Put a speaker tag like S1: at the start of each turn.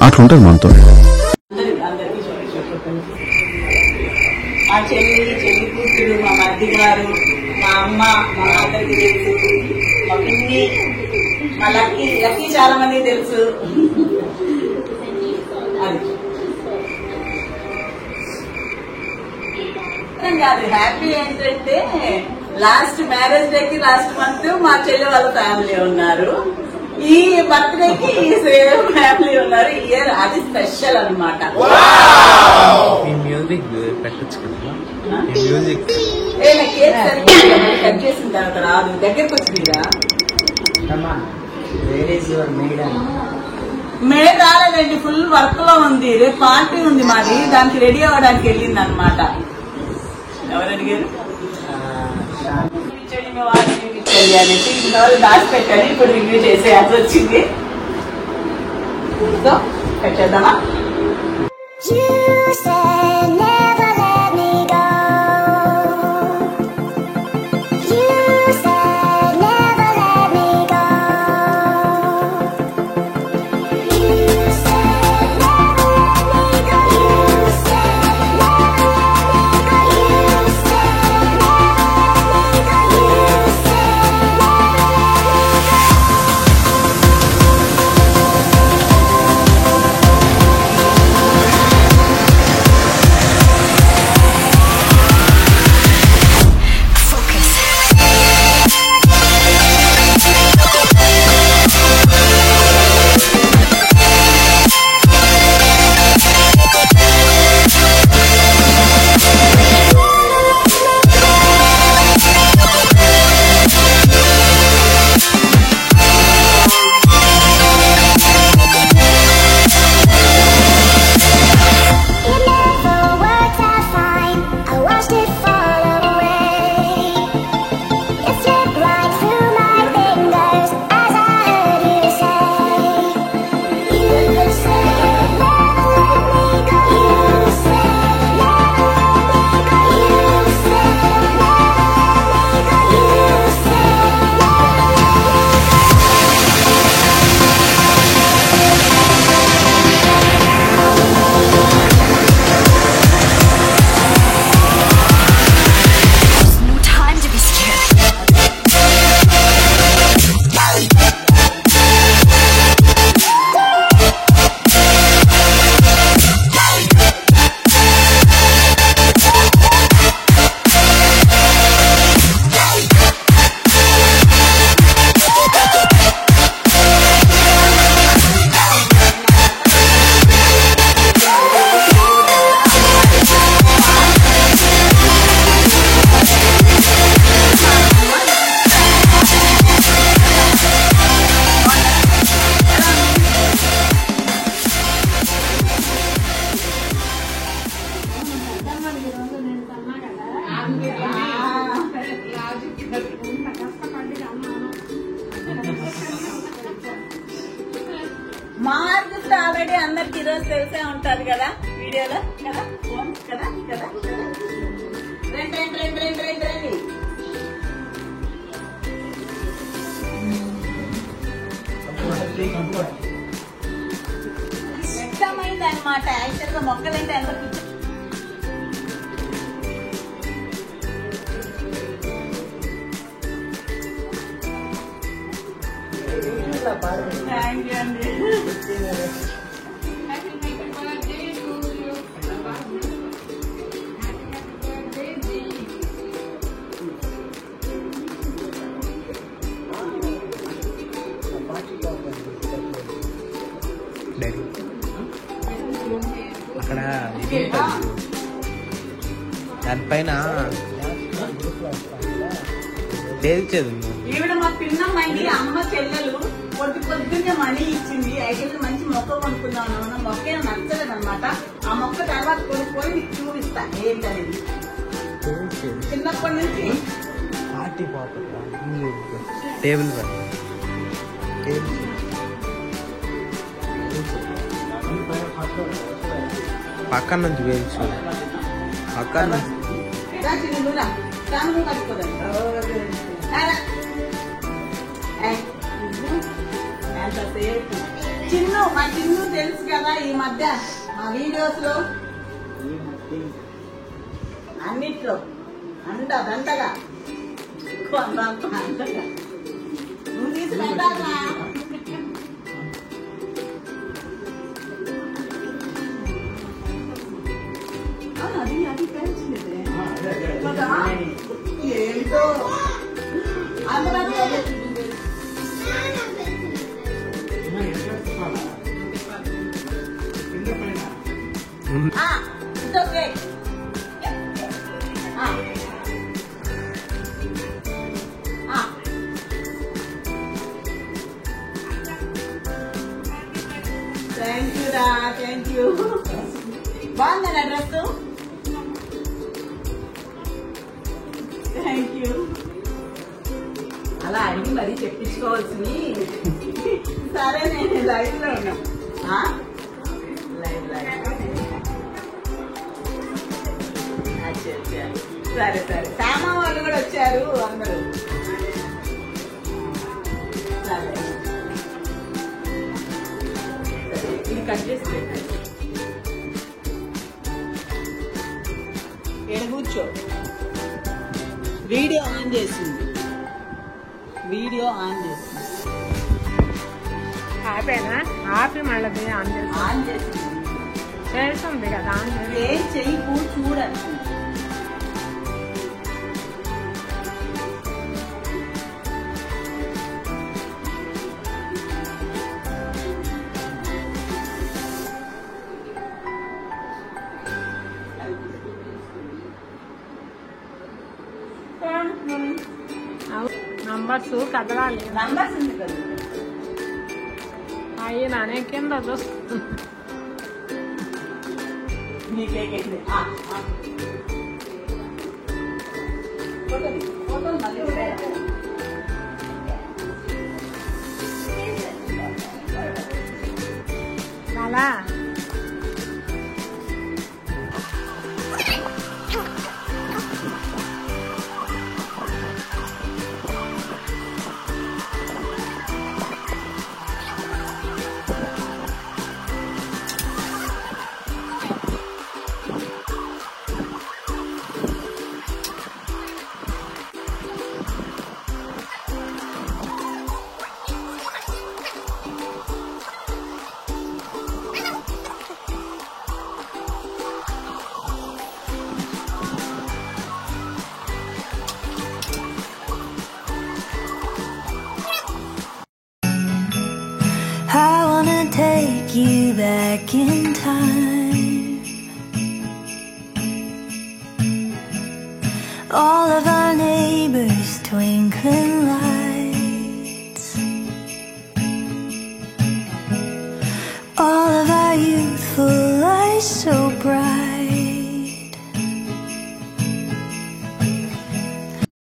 S1: అట్లుంటది మనతో.
S2: మా చెల్లి కూతురు, మా మధ్య గారు, మా అమ్మ, మా అందరికి తెలుసు, మా పిన్ని, మా లక్కీ చాలా మంది తెలుసు. అది కాదు, హ్యాపీ ఏంటంటే లాస్ట్ మ్యారేజ్ డేకి లాస్ట్ మంత్ మా చెల్లి వాళ్ళ ఫ్యామిలీ ఉన్నారు, ఈ బర్త్డేకి ఈ సేమ్ ఫ్యామిలీ ఉన్నారు. ఇయర్ అది స్పెషల్ అనమాట.
S3: మ్యూజిక్ పెట్టచ్చు కదా, మ్యూజిక్
S2: కట్ చేసిన తర్వాత రాదు, దగ్గరకు వచ్చిందిరా. మేడ్ రాలేదండి, ఫుల్ వర్క్ లో ఉంది. రేపు పార్టీ ఉంది మాది, దానికి రెడీ అవ్వడానికి వెళ్ళింది అనమాట. ఎవరు అడిగారు? అనేసి ఇంతవరకు దాచి పెట్టాను, ఇప్పుడు రివ్యూ చేసేయాల్సి వచ్చింది. సో పెట్టేద్దామా? మా ఆర్టిస్ట్ ఆల్రెడీ అందరికి ఈరోజు తెలిసే ఉంటారు కదా వీడియోలో కదా, ఫోన్ కదా కదా. రండి రండి రండి రండి రండి రండి. వ్యక్తమైంది అనమాట. యాక్చువల్ గా మొక్కలంటే అందరికి థ్యాంక్ యూ అండి.
S3: అక్కడ దానిపైన తేల్చేది.
S2: ఈవిడ మా పిన్నమ్మాయికి అమ్మ చెల్లెలు పొద్దున్నే మనీ ఇచ్చింది. అయితే మంచి మొక్క కొనుక్కుందాం అన్న మొక్క ఏమో నచ్చలేదు అనమాట. ఆ మొక్క తర్వాత కొనుక్కొని మీకు చూపిస్తా ఏంటనేది. చిన్నప్పటి నుంచి
S3: పార్టీ టేబుల్ పక్కన నుంచి వేయించు, పక్కన నుంచి
S2: మా చిన్ను తెలుసు కదా ఈ మధ్య మా వీడియోస్ లో అన్నిట్లో దంతగా అంతగా నువ్వు తీసి పెట్టాలా అది తెలిసిందే ఏంటో అందరూ it's okay. Thank you, Da. Thank you. బాగుందా డ్రెస్? Thank you. అలా అడిగి మరీ చెప్పించుకోవాల్సింది. సరే నేను లైవ్ లో ఉన్నా. సరే సరే సామా వాళ్ళు కూడా వచ్చారు అందరూ. సరే ఇది కట్ చేసి పెట్టండి. ఏడ కూర్చో. వీడియో ఆన్ చేసింది.
S1: ఆపేనా? ఆపి మళ్ళీ ఆన్ చేసింది చేస్తుంది కదా.
S2: ఏం చెయ్యి చూడండి.
S1: నంబర్స్ కదలాలి.
S2: నంబర్స్ ఉంది కదా
S1: అయ్యి నానే కింద చూస్తుంది.
S2: నీకేంటి ఫోటోలు మళ్ళీ
S1: అలా
S4: I wanna take you back in time.